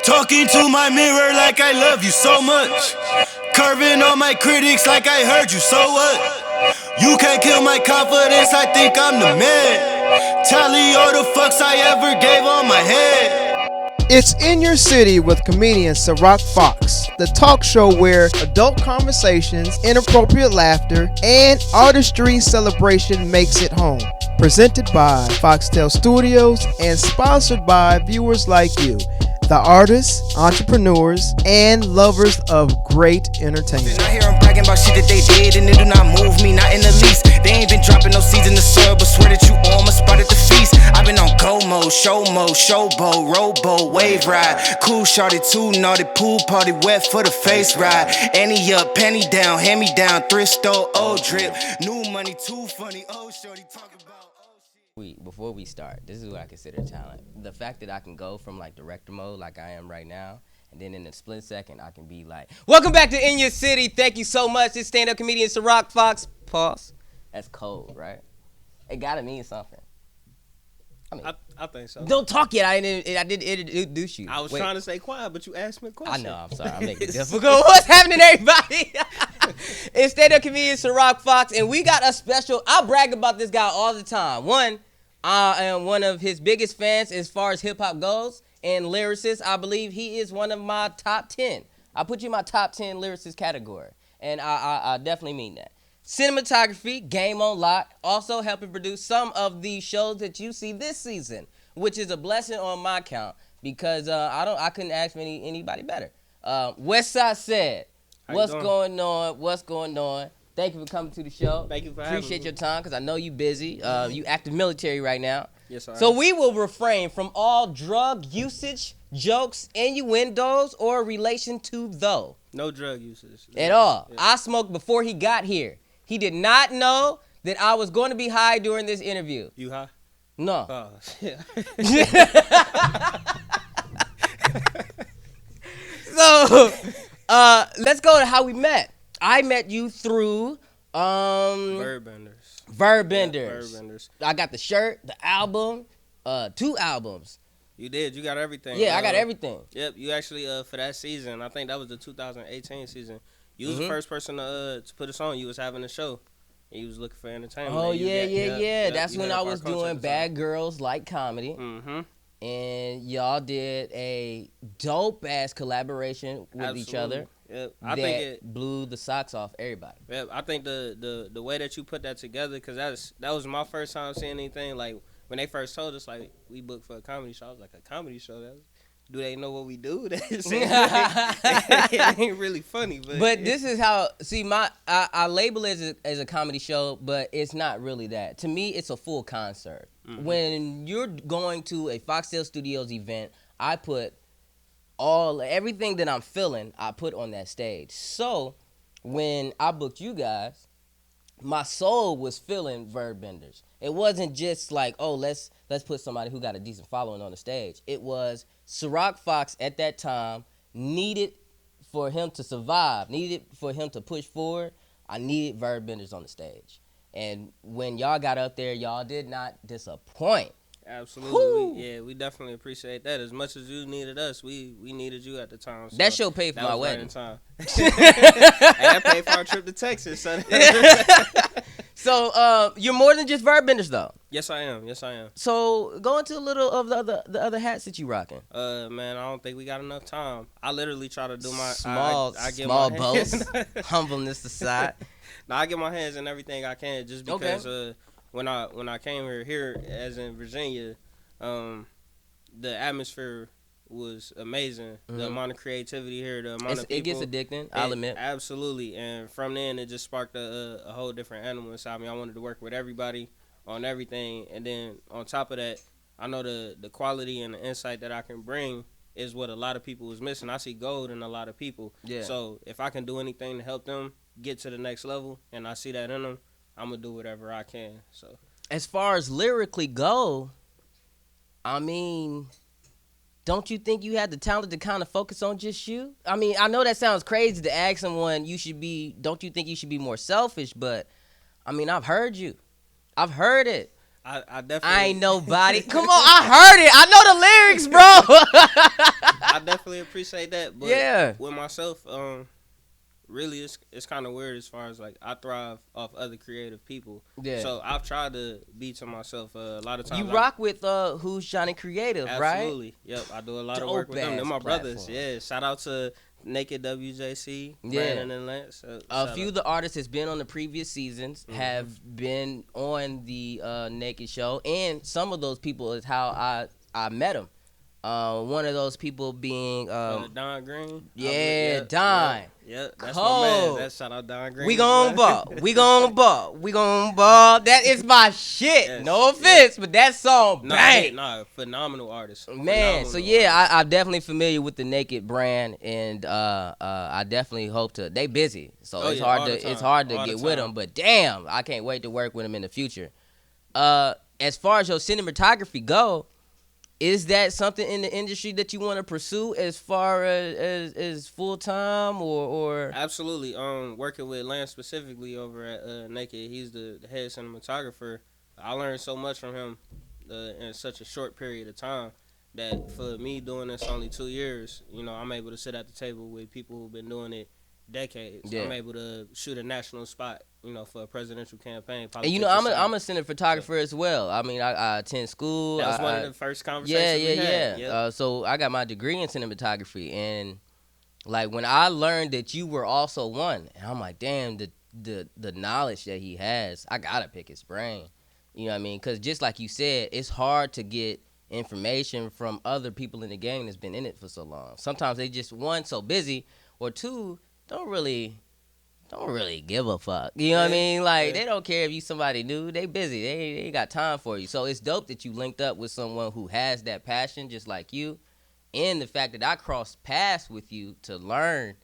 Talking to my mirror like I love you so much. Curving on my critics like I heard you, so what? You can't kill my confidence, I think I'm the man. Tally all the fucks I ever gave on my head. It's In Your City with comedian SyRok Foxx, the talk show where adult conversations, inappropriate laughter, and artistry celebration makes it home. Presented by Foxtel Studios and sponsored by viewers like you, the artists, entrepreneurs, and lovers of great entertainment. I hear them bragging about shit that they did and it do not move me, not in the least. They ain't been dropping no seeds in the soil, but swear that you on my spot at the feast. I've been on go mode, showboat, rowboat, wave ride. Cool shorty, too naughty, pool party, wet for the face ride. Annie up, penny down, hand me down, thrift store, old drip. New money, too funny, old shorty talking about. Before we start, this is what I consider talent. The fact that I can go from like director mode like I am right now, and then in a split second I can be like, welcome back to In Your City. Thank you so much. It's stand-up comedian SyRok Foxx. Pause. That's cold, right? It gotta mean something. I think so. Don't talk yet. I didn't introduce you. I was trying to say quiet, but you asked me a question. I know. I'm sorry. I'm making it difficult. What's happening, everybody? It's stand-up comedian SyRok Foxx, and we got a special. I brag about this guy all the time. One, I am one of his biggest fans as far as hip-hop goes, and lyricist. I believe he is one of my top 10. I put you in my top 10 lyricist category, and I definitely mean that. Cinematography, game on lock, also helping produce some of the shows that you see this season, which is a blessing on my count because I couldn't ask anybody better. WestSide Sed, what's going on? Thank you for coming to the show. Thank you for having me. Appreciate your time because I know you busy. You active military right now. Yes, sir. So we will refrain from all drug usage, jokes, innuendos, or relation to though. No drug usage. At all. Yeah. I smoked before he got here. He did not know that I was going to be high during this interview. You high? No. Oh, yeah. So, let's go to how we met. I met you through Verbbenders. Verbbenders. I got the shirt, the album, 2 albums. You did. You got everything. Yeah, I got everything. Yep. You actually for that season, I think that was the 2018 season. You was the first person to put us on. You was having a show. And you was looking for entertainment. Oh, yeah. That's when I was doing Bad Girls Like Comedy. Mm-hmm. And y'all did a dope-ass collaboration with each other. Yep. I think it blew the socks off everybody. Yep. I think the way that you put that together, because that was my first time seeing anything. Like, when they first told us, like, we booked for a comedy show, I was like, a comedy show? Do they know what we do? It ain't really funny. But this is how, I label it as a comedy show, but it's not really that. To me, it's a full concert. Mm-hmm. When you're going to a Foxtel Studios event, I put everything that I'm feeling, I put on that stage. So when I booked you guys, my soul was feeling Verbbenders. It wasn't just like, oh, let's put somebody who got a decent following on the stage. It was SyRok Foxx at that time needed for him to survive, needed for him to push forward. I needed Verbbenders on the stage. And when y'all got up there, y'all did not disappoint. Absolutely. We definitely appreciate that. As much as you needed us, we needed you at the time. So that show paid for my wedding. Time. And that paid for our trip to Texas. So you're more than just Verbbenders, though. Yes, I am. So go into a little of the other hats that you rocking. Man, I don't think we got enough time. I literally try to do my small boast, humbleness aside. Now I get my hands in everything I can, just because when I came here as in Virginia, the atmosphere was amazing. Mm-hmm. The amount of creativity here, the amount of people. It gets addicting, I'll admit. Absolutely. And from then, it just sparked a whole different animal inside me. I wanted to work with everybody on everything. And then on top of that, I know the quality and the insight that I can bring is what a lot of people is missing. I see gold in a lot of people. Yeah. So if I can do anything to help them get to the next level, and I see that in them, I'm going to do whatever I can. So as far as lyrically go, I mean, don't you think you had the talent to kind of focus on just you? I mean, I know that sounds crazy to ask someone don't you think you should be more selfish? But, I mean, I've heard you. I've heard it. I definitely. I ain't nobody. Come on, I heard it. I know the lyrics, bro. I definitely appreciate that. But Yeah. with myself, really it's kind of weird as far as like I thrive off other creative people. Yeah. So I've tried to be to myself a lot of times. You rock with Who's Johnny Creative, right? Absolutely. Yep. I do a lot of work with them. They're Dope-ass my brothers. platform. Yeah. Shout out to Naked WJC, Yeah. Brandon and Lance. A few of the artists that's been on the previous seasons have been on the Naked Show, and some of those people is how I met them. One of those people being Don Green. yeah, Don. Yep, that's Cold. my man. That's shout out Don Green. We gon' ball. We gon' ball. We gon' ball. That is my shit. Yes, No offense, but that song bang. Phenomenal artist. Man, Phenomenal so yeah, artist. I'm definitely familiar with the Naked brand, and I definitely hope to. They busy, so it's hard to get with them. But damn, I can't wait to work with them in the future. As far as your cinematography go, is that something in the industry that you want to pursue as far as full time or? Absolutely. Working with Lance specifically over at Naked, he's the head cinematographer. I learned so much from him in such a short period of time that for me doing this only 2 years, I'm able to sit at the table with people who've been doing it decades. Yeah. I'm able to shoot a national spot, for a presidential campaign. And I'm a cinematographer as well. I mean, I attend school. That was one of the first conversations we had. Yeah. So I got my degree in cinematography, and like when I learned that you were also one, and I'm like, damn, the knowledge that he has, I gotta pick his brain. You know what I mean? Because just like you said, it's hard to get information from other people in the game that's been in it for so long. Sometimes they just, one, so busy, or two, don't really give a fuck. You know what I mean? Like, they don't care if you somebody new. They busy. They ain't got time for you. So it's dope that you linked up with someone who has that passion just like you. And the fact that I crossed paths with you to learn,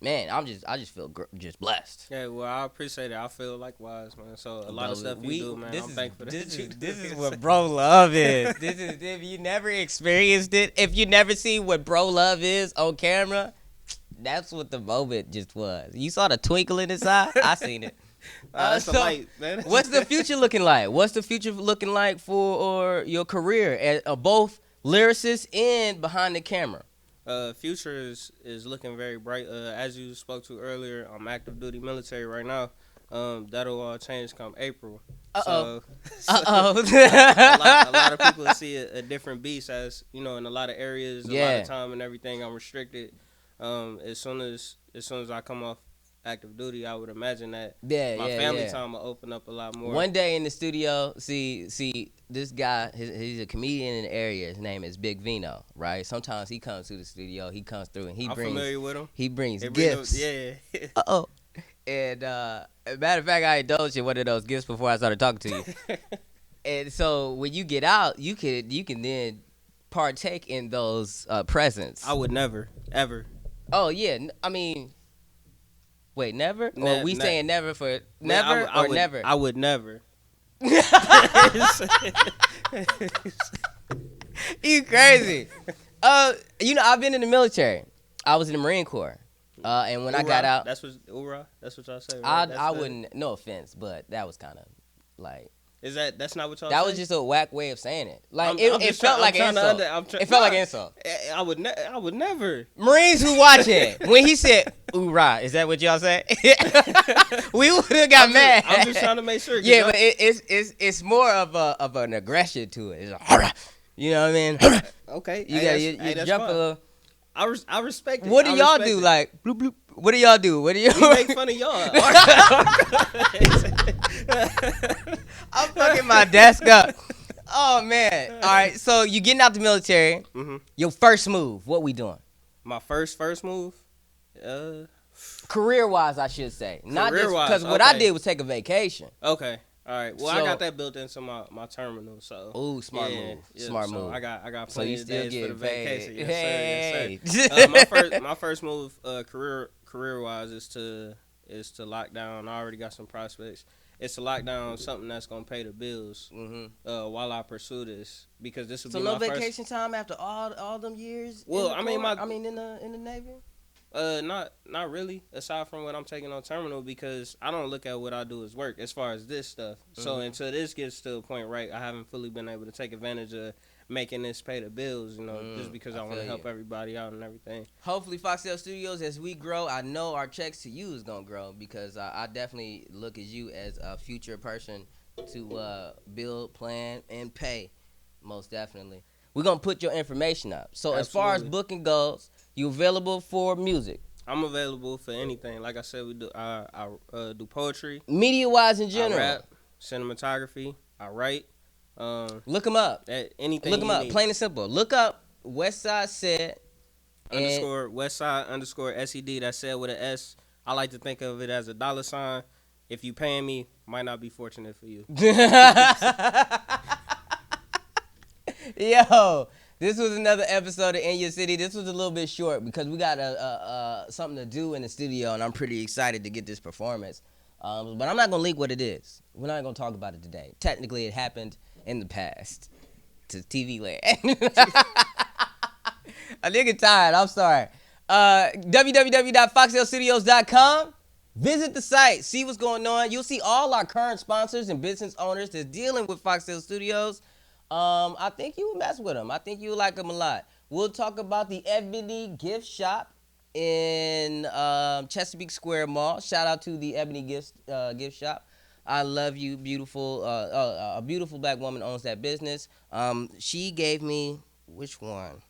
man, I just feel just blessed. Yeah, well, I appreciate it. I feel likewise, man. So a lot of stuff you do, man. I'm thankful that you do. This is what bro love is. This is, if you never experienced it, if you never seen what bro love is on camera, that's what the moment just was. You saw the twinkle in his eye? I seen it. That's the light, man. What's the future looking like? What's the future looking like for your career as both lyricist and behind the camera? Future is looking very bright. As you spoke to earlier, I'm active duty military right now. That'll all change come April. Uh-oh. So a lot of people see a different beast, as in a lot of areas, a lot of time and everything. I'm restricted. As soon as I come off active duty, I would imagine that my family time will open up a lot more. One day in the studio, see this guy, he's a comedian in the area. His name is Big Vino, right? Sometimes he comes to the studio, he comes through, and I'm familiar with him. He brings gifts. And matter of fact, I indulged in one of those gifts before I started talking to you. And so when you get out, you can then partake in those presents. I would never, ever. Oh yeah, I mean, wait, never? Or we saying never for never or never? I would never. You crazy? I've been in the military. I was in the Marine Corps, and when I got out, that's what y'all say. Right? I wouldn't. No offense, but that was kind of like. That's not what y'all That say? was just a whack way of saying it. Like it felt like an insult. It felt like an insult. I would never. Marines who watching, when he said "oorah," is that what y'all said? We would have got mad. I'm just trying to make sure. Yeah, but it's more of an aggression to it. It's like, you know what I mean? Okay. You jump a little. I respect it. What do y'all do? Like bloop bloop. What do y'all do? We make fun of y'all. I'm fucking my desk up. Oh man! All right, so you getting out the military. Mm-hmm. Your first move. What we doing? My first move. Career-wise, I should say. Not just Career-wise, because what I did was take a vacation. Okay. All right. Well, I got that built into my terminal. So. Ooh, smart move. Smart move. I got So plenty you of still days for the get vacation. paid. Yes, sir. Hey. Yes, sir. My first move, career-wise, is to lock down. I already got some prospects. It's to lock down something that's gonna pay the bills while I pursue this, because this will be my vacation time after all them years. Well, in the Navy. Not really. Aside from what I'm taking on terminal, because I don't look at what I do as work as far as this stuff. So until this gets to a point, right, I haven't fully been able to take advantage of making this pay the bills, you know, just because I want to feel help you. everybody out and everything. Hopefully, Foxtel Studios, as we grow, I know our checks to you is gonna grow because I definitely look at you as a future person to build, plan, and pay. Most definitely, we're gonna put your information up. So as far as Absolutely. booking goes, you available for music, I'm available for anything. Like I said, we do. I do poetry. media wise in I general. rap, cinematography. I write. Look them up. Anything. Look them you up. need. Plain and simple. Look up WestSide Sed. Underscore Westside underscore SED. That's said with an S. I like to think of it as a $sign. If you paying me, might not be fortunate for you. Yo, this was another episode of In Your City. This was a little bit short because we got something to do in the studio, and I'm pretty excited to get this performance. But I'm not gonna leak what it is. We're not gonna talk about it today. Technically, it happened in the past to TV land. A nigga tired. I'm sorry. www.foxtelstudios.com. Visit the site. See what's going on. You'll see all our current sponsors and business owners that's dealing with Foxtel Studios. I think you would mess with them. I think you would like them a lot. We'll talk about the Ebony Gift Shop in Chesapeake Square Mall. Shout out to the Ebony Gift Shop. I love you, beautiful. A beautiful black woman owns that business. She gave me, which one?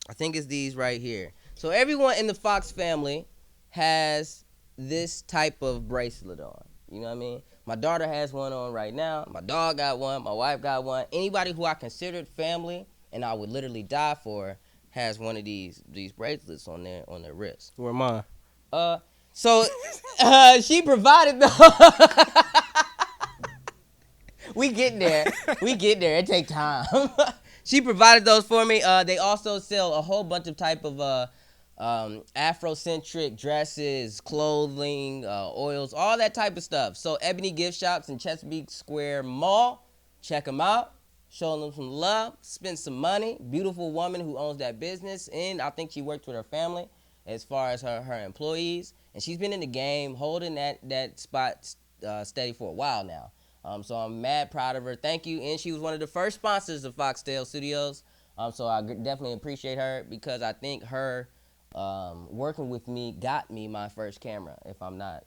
I think it's these right here. So everyone in the Fox family has this type of bracelet on. You know what I mean? My daughter has one on right now. My dog got one. My wife got one. Anybody who I considered family and I would literally die for has one of these bracelets on their wrist. Where mine? So she provided the. We get there. It take time. She provided those for me. They also sell a whole bunch of type of Afrocentric dresses, clothing, oils, all that type of stuff. So Ebony Gift Shops in Chesapeake Square Mall. Check them out. Show them some love. Spend some money. Beautiful woman who owns that business. And I think she worked with her family as far as her employees. And she's been in the game holding that spot steady for a while now. So I'm mad proud of her. Thank you. And she was one of the first sponsors of Foxtel Studios. So I definitely appreciate her because I think her working with me got me my first camera. If I'm not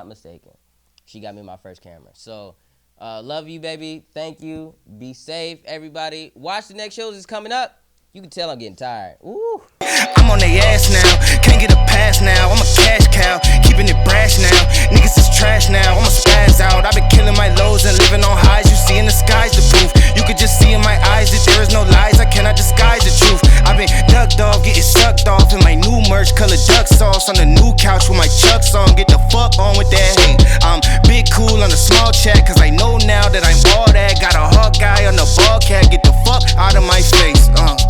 mistaken, she got me my first camera. So love you, baby. Thank you. Be safe, everybody. Watch the next shows that's coming up. You can tell I'm getting tired. Ooh. I'm on they ass now, can't get a pass now. I'm a cash cow, keeping it brash now. Niggas is trash now, I'ma spaz out. I've been killing my lows and living on highs. You see in the sky's the proof. You could just see in my eyes that there is no lies. I cannot disguise the truth. I've been ducked off, getting sucked off in my new merch, colored duck sauce on the new couch with my Chucks on. Get the fuck on with that hate. I'm big cool on a small chat, cause I know now that I'm